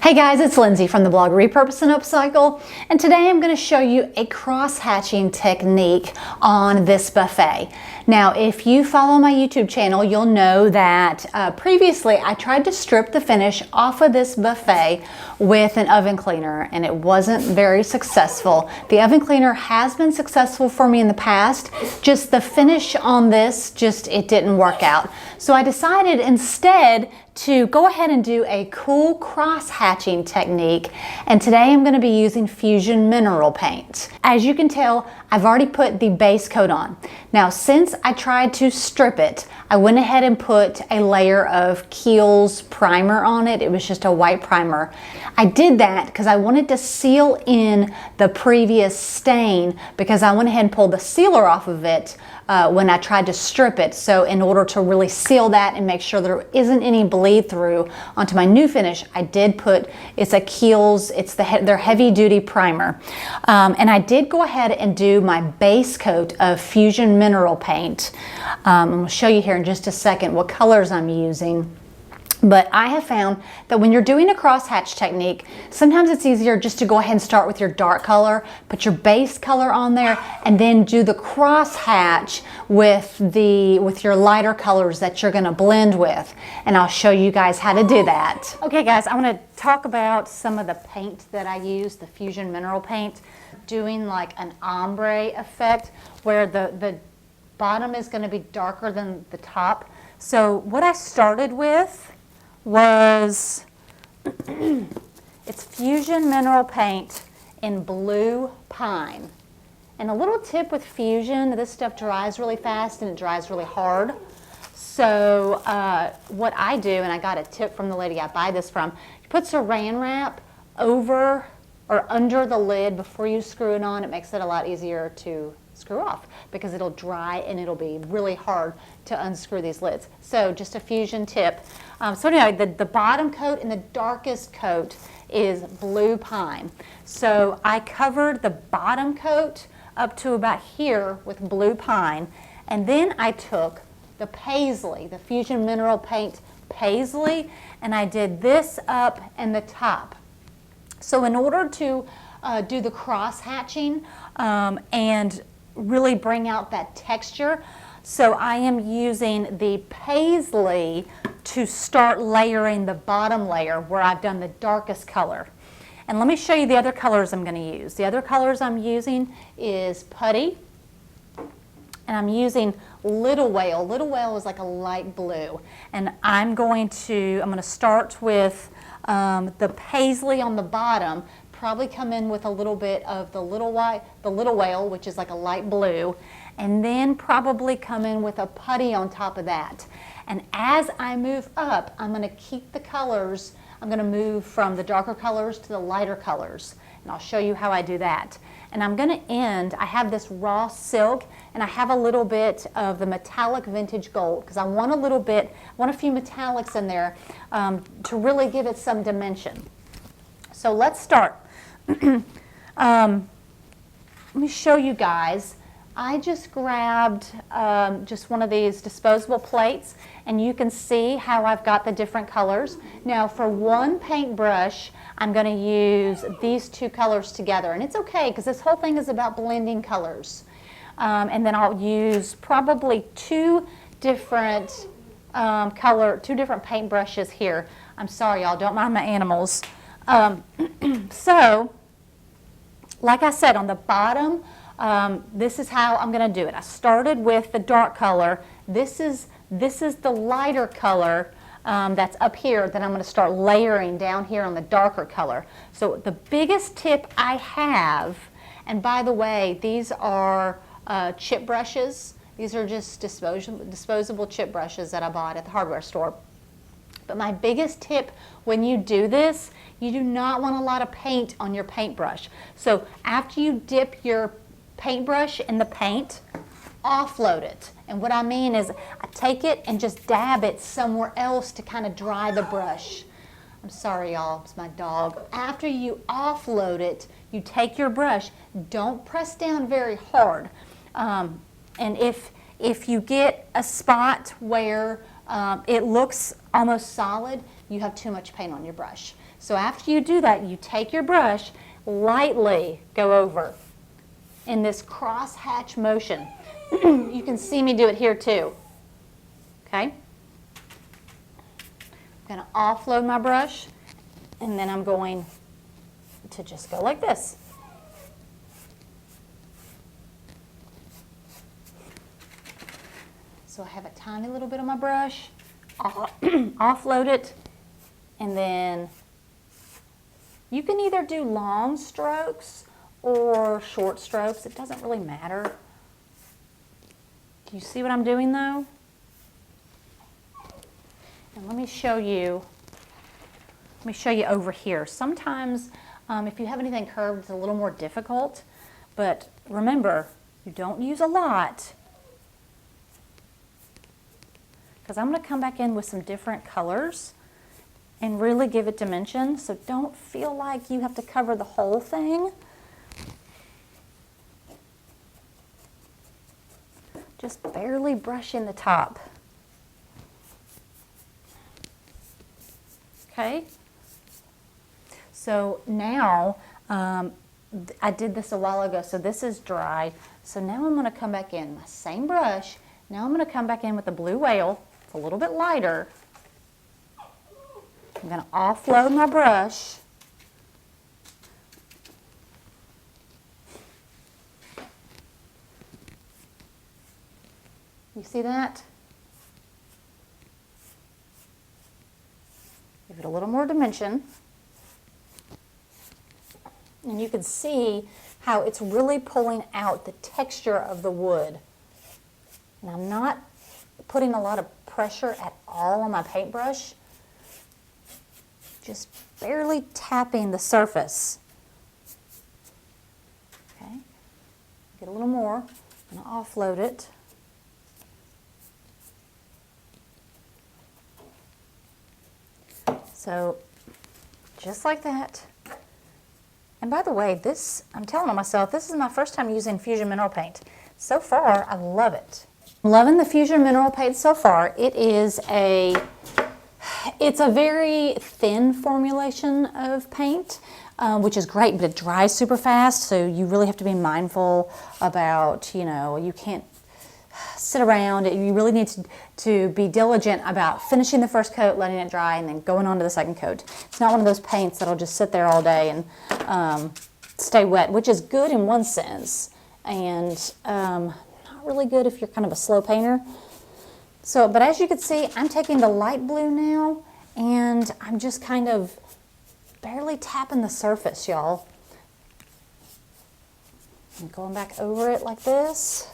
Hey guys, it's Lindsay from the blog Repurpose and Upcycle, and today I'm going to show you a cross-hatching technique on this buffet. Now, if you follow my YouTube channel, you'll know that previously I tried to strip the finish off of this buffet with an oven cleaner, and it wasn't very successful. The oven cleaner has been successful for me in the past, just the finish on this, it didn't work out. So I decided instead to go ahead and do a cool cross-hatching technique, and today I'm going to be using Fusion Mineral Paint. As you can tell, I've already put the base coat on. Now, since I tried to strip it, I went ahead and put a layer of Kiehl's primer on it. It was just a white primer. I did that because I wanted to seal in the previous stain, because I went ahead and pulled the sealer off of it when I tried to strip it. So in order to really seal that and make sure there isn't any bleed through onto my new finish, I did put, it's a Kiehl's, it's their heavy duty primer. And I did go ahead and do my base coat of Fusion Mineral Paint. I'm going to show you here in just a second what colors I'm using. But I have found that when you're doing a crosshatch technique, sometimes it's easier just to go ahead and start with your dark color, put your base color on there, and then do the crosshatch with your lighter colors that you're going to blend with. And I'll show you guys how to do that. Okay guys, I want to talk about some of the paint that I use, the Fusion Mineral Paint, doing like an ombre effect where the bottom is going to be darker than the top. So what I started with was it's Fusion Mineral Paint in Blue Pine. And a little tip with Fusion, this stuff dries really fast and it dries really hard. So what I do, and I got a tip from the lady I buy this from, you put saran wrap over or under the lid before you screw it on. It makes it a lot easier to screw off because it'll dry and it'll be really hard to unscrew these lids. So just a Fusion tip. So anyway, the bottom coat and the darkest coat is Blue Pine. So I covered the bottom coat up to about here with Blue Pine, and then I took the Paisley, the Fusion Mineral Paint Paisley, and I did this up and the top. So in order to do the cross hatching and really bring out that texture, so I am using the Paisley to start layering the bottom layer where I've done the darkest color. And let me show you the other colors I'm going to use. The other colors I'm using is Putty, and I'm using Little Whale. Little Whale is like a light blue, and I'm going to start with the Paisley on the bottom, probably come in with a little bit of the Little Whale, which is like a light blue, and then probably come in with a Putty on top of that. And as I move up, I'm going to keep the colors. I'm going to move from the darker colors to the lighter colors, and I'll show you how I do that. And I'm going to end, I have this raw silk, and I have a little bit of the metallic vintage gold because I want a few metallics in there to really give it some dimension. So let's start. Let me show you guys. I just grabbed just one of these disposable plates, and you can see how I've got the different colors. Now for one paintbrush, I'm going to use these two colors together, and it's okay because this whole thing is about blending colors. And then I'll use probably two different paintbrushes here. I'm sorry, y'all, don't mind my animals. So, like I said, on the bottom, this is how I'm going to do it. I started with the dark color. This is the lighter color that's up here that I'm going to start layering down here on the darker color. So the biggest tip I have, and by the way, these are chip brushes. These are just disposable chip brushes that I bought at the hardware store. But my biggest tip when you do this, you do not want a lot of paint on your paintbrush. So after you dip your paintbrush in the paint, offload it. And what I mean is I take it and just dab it somewhere else to kind of dry the brush. I'm sorry, y'all, it's my dog. After you offload it, you take your brush, don't press down very hard. And if you get a spot where it looks almost solid, you have too much paint on your brush. So after you do that, you take your brush, lightly go over in this cross hatch motion. You can see me do it here too. Okay? I'm going to offload my brush, and then I'm going to just go like this. So I have a tiny little bit on my brush, offload it, and then you can either do long strokes or short strokes. It doesn't really matter. Do you see what I'm doing though? And let me show you over here. Sometimes if you have anything curved, it's a little more difficult, but remember, you don't use a lot, because I'm going to come back in with some different colors and really give it dimension, so don't feel like you have to cover the whole thing. Just barely brush in the top. Okay? So now, I did this a while ago, so this is dry. So now I'm going to come back in, my same brush. Now I'm going to come back in with the blue whale. It's a little bit lighter. I'm going to offload my brush. You see that? Give it a little more dimension. And you can see how it's really pulling out the texture of the wood. And I'm not putting a lot of pressure at all on my paintbrush. Just barely tapping the surface. Okay, get a little more. I'm going to offload it. So, just like that. And by the way, this, I'm telling myself, this is my first time using Fusion Mineral Paint. So far, I love it. I'm loving the Fusion Mineral Paint so far. It's a very thin formulation of paint, which is great, but it dries super fast, so you really have to be mindful about, you can't sit around. You really need to be diligent about finishing the first coat, letting it dry, and then going on to the second coat. It's not one of those paints that'll just sit there all day and stay wet, which is good in one sense, and not really good if you're kind of a slow painter. So, but as you can see, I'm taking the light blue now, and I'm just kind of barely tapping the surface, y'all. And going back over it like this.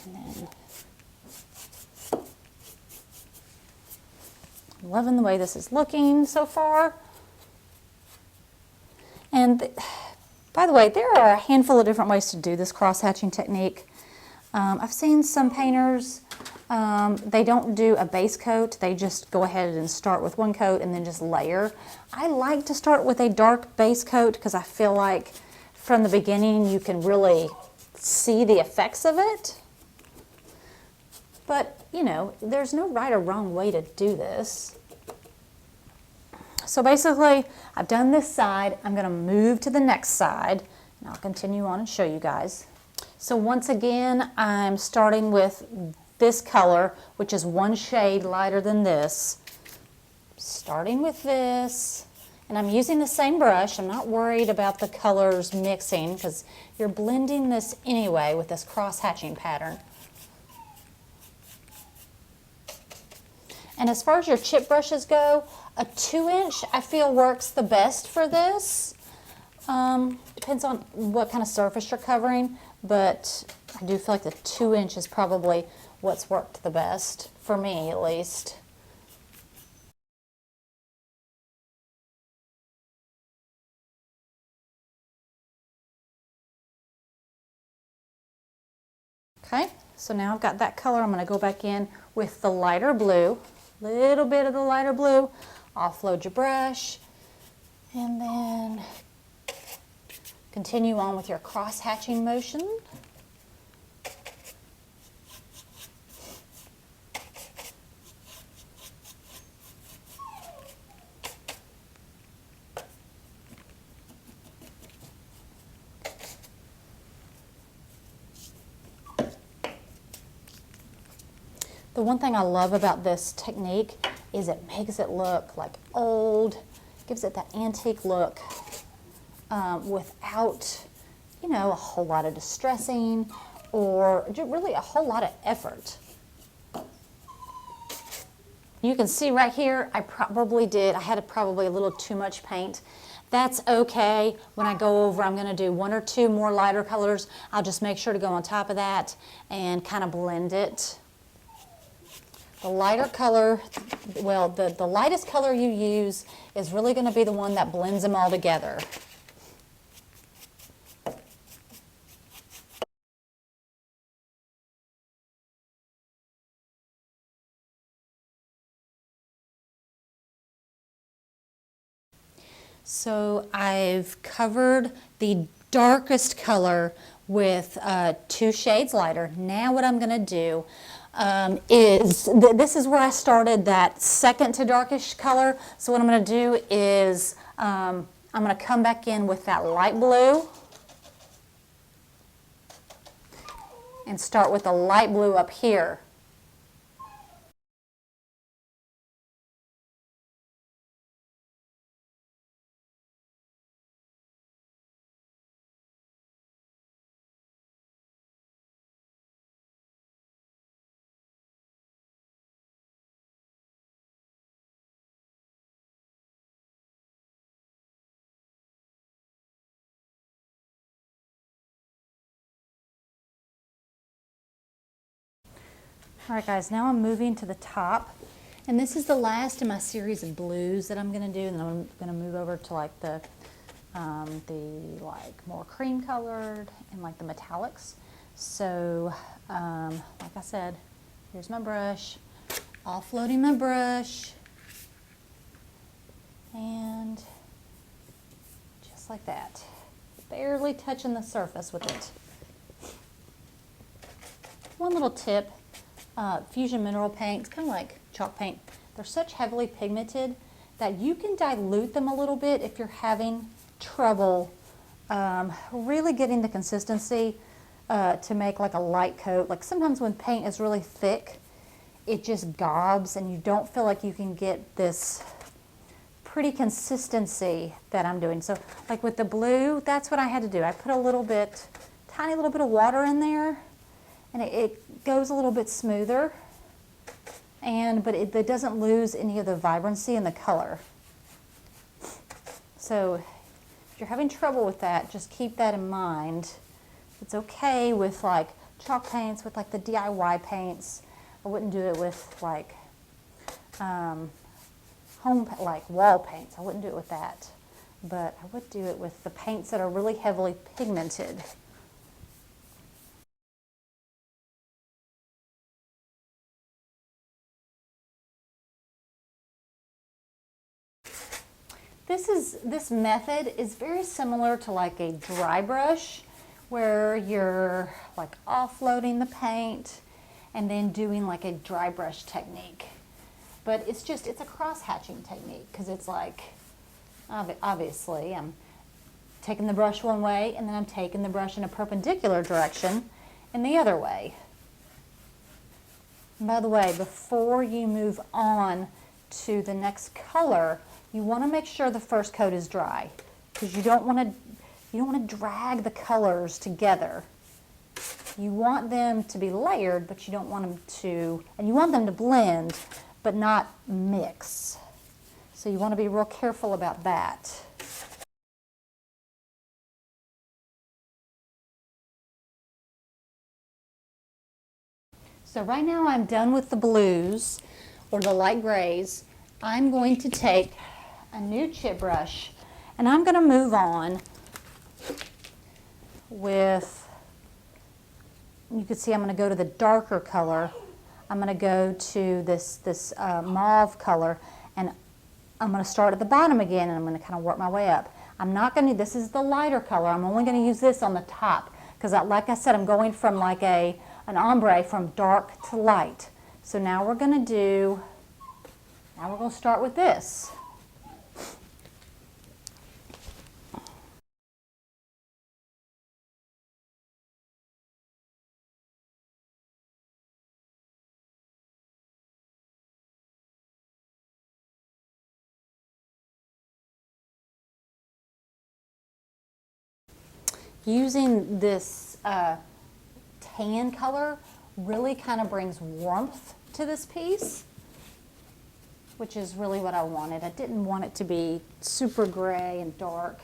And then I'm loving the way this is looking so far. And by the way, there are a handful of different ways to do this cross-hatching technique. I've seen some painters, they don't do a base coat, they just go ahead and start with one coat and then just layer. I like to start with a dark base coat because I feel like from the beginning you can really see the effects of it. But, there's no right or wrong way to do this. So basically, I've done this side. I'm going to move to the next side, and I'll continue on and show you guys. So once again, I'm starting with this color, which is one shade lighter than this. Starting with this, and I'm using the same brush. I'm not worried about the colors mixing because you're blending this anyway with this cross-hatching pattern. And as far as your chip brushes go, a 2-inch I feel works the best for this. Depends on what kind of surface you're covering, but I do feel like the 2-inch is probably what's worked the best, for me at least. Okay, so now I've got that color. I'm going to go back in with the lighter blue. Little bit of the lighter blue, offload your brush, and then continue on with your cross-hatching motion. The one thing I love about this technique is it makes it look like old, gives it that antique look without, you know, a whole lot of distressing or really a whole lot of effort. You can see right here, I had probably a little too much paint. That's okay. When I go over, I'm gonna do 1 or 2 more lighter colors. I'll just make sure to go on top of that and kind of blend it. The lighter color, well, the lightest color you use is really gonna be the one that blends them all together. So I've covered the darkest color with 2 shades lighter. Now what I'm going to do this is where I started that second to darkest color. So what I'm going to do is I'm going to come back in with that light blue and start with the light blue up here. All right, guys, now I'm moving to the top, and this is the last in my series of blues that I'm going to do, and then I'm going to move over to like the like more cream colored and like the metallics. So, like I said, here's my brush, offloading my brush, and just like that, barely touching the surface with it. One little tip. Fusion mineral paints, kind of like chalk paint, they're such heavily pigmented that you can dilute them a little bit if you're having trouble really getting the consistency to make like a light coat. Like sometimes when paint is really thick, it just gobs and you don't feel like you can get this pretty consistency that I'm doing. So like with the blue, that's what I had to do. I put a little bit, tiny little bit of water in there, and it goes a little bit smoother, but it doesn't lose any of the vibrancy in the color. So if you're having trouble with that, just keep that in mind. It's okay with like chalk paints, with like the DIY paints. I wouldn't do it with like like wall paints. I wouldn't do it with that, but I would do it with the paints that are really heavily pigmented. This method is very similar to like a dry brush, where you're like offloading the paint and then doing like a dry brush technique. But it's a cross hatching technique, because it's like, obviously I'm taking the brush one way and then I'm taking the brush in a perpendicular direction in the other way. And by the way, before you move on to the next color, you want to make sure the first coat is dry, because you don't want to drag the colors together. You want them to be layered, but you don't want them to, and you want them to blend, but not mix. So you want to be real careful about that. So right now I'm done with the blues or the light grays. I'm going to take a new chip brush and I'm going to move on with, you can see I'm going to go to the darker color. I'm going to go to this mauve color, and I'm going to start at the bottom again, and I'm going to kind of work my way up. I'm not going to, this is the lighter color. I'm only going to use this on the top, because like I said, I'm going from like an ombre from dark to light. So now we're going to start with this. using this tan color really kind of brings warmth to this piece, which is really what I wanted. I didn't want it to be super gray and dark.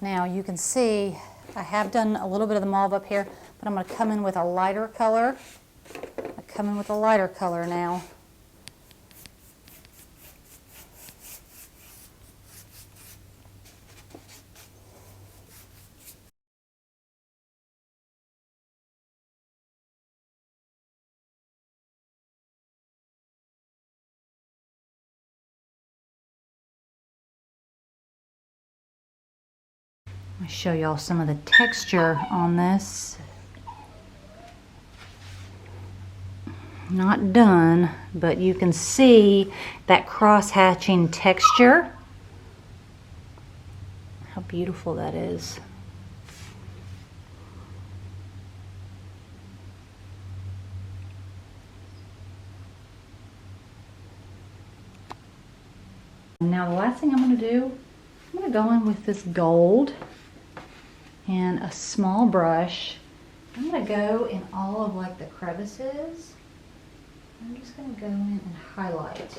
Now you can see I have done a little bit of the mauve up here, but I'm going to come in with a lighter color. I come in with a lighter color now. I'll show y'all some of the texture on this. Not done, but you can see that cross-hatching texture. How beautiful that is. Now the last thing I'm going to do, I'm going to go in with this gold and a small brush. I'm going to go in all of like the crevices. I'm just going to go in and highlight.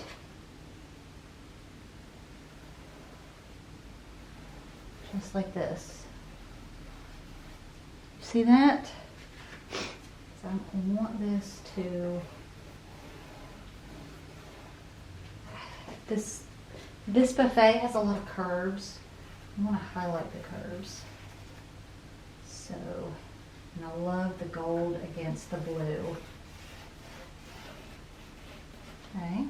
Just like this. See that? So I want this to, this buffet has a lot of curves. I want to highlight the curves. So, and I love the gold against the blue. Okay.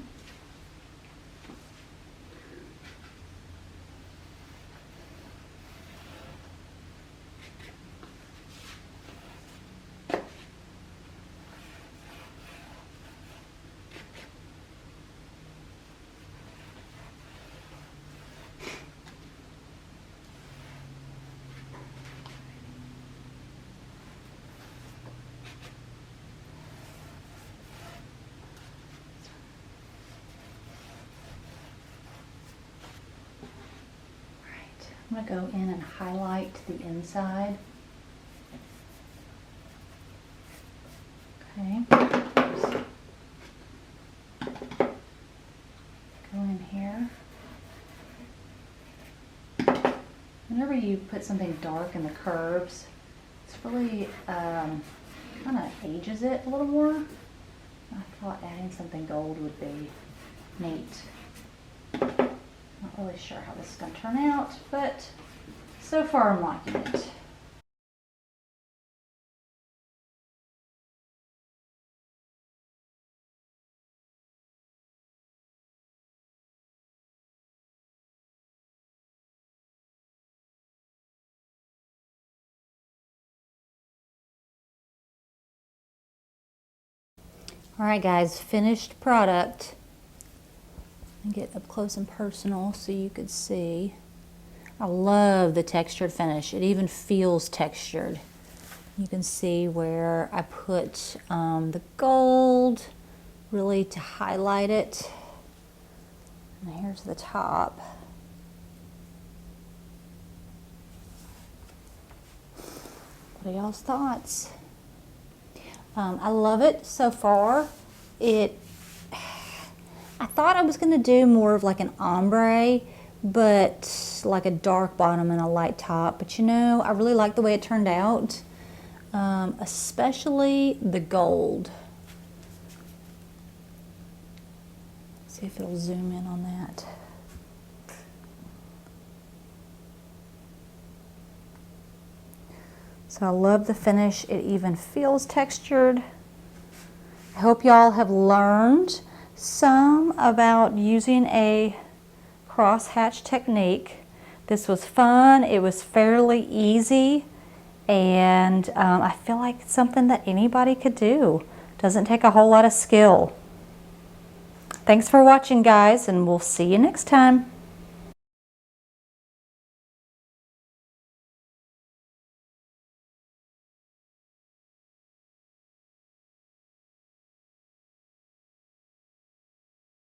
I'm going to go in and highlight the inside. Okay. Go in here. Whenever you put something dark in the curves, it's really kind of ages it a little more. I thought adding something gold would be neat. Not really sure how this is going to turn out, but so far I'm liking it. All right, guys, finished product. And get up close and personal so you could see. I love the textured finish. It even feels textured. You can see where I put the gold really to highlight it. And here's the top. What are y'all's thoughts? I love it so far. I thought I was going to do more of like an ombre, but like a dark bottom and a light top. But you know, I really like the way it turned out. especially the gold. See if it'll zoom in on that. So I love the finish. It even feels textured. I hope y'all have learned some about using a crosshatch technique. This was fun. It was fairly easy, and I feel like it's something that anybody could do. Doesn't take a whole lot of skill. Thanks for watching, guys, and we'll see you next time.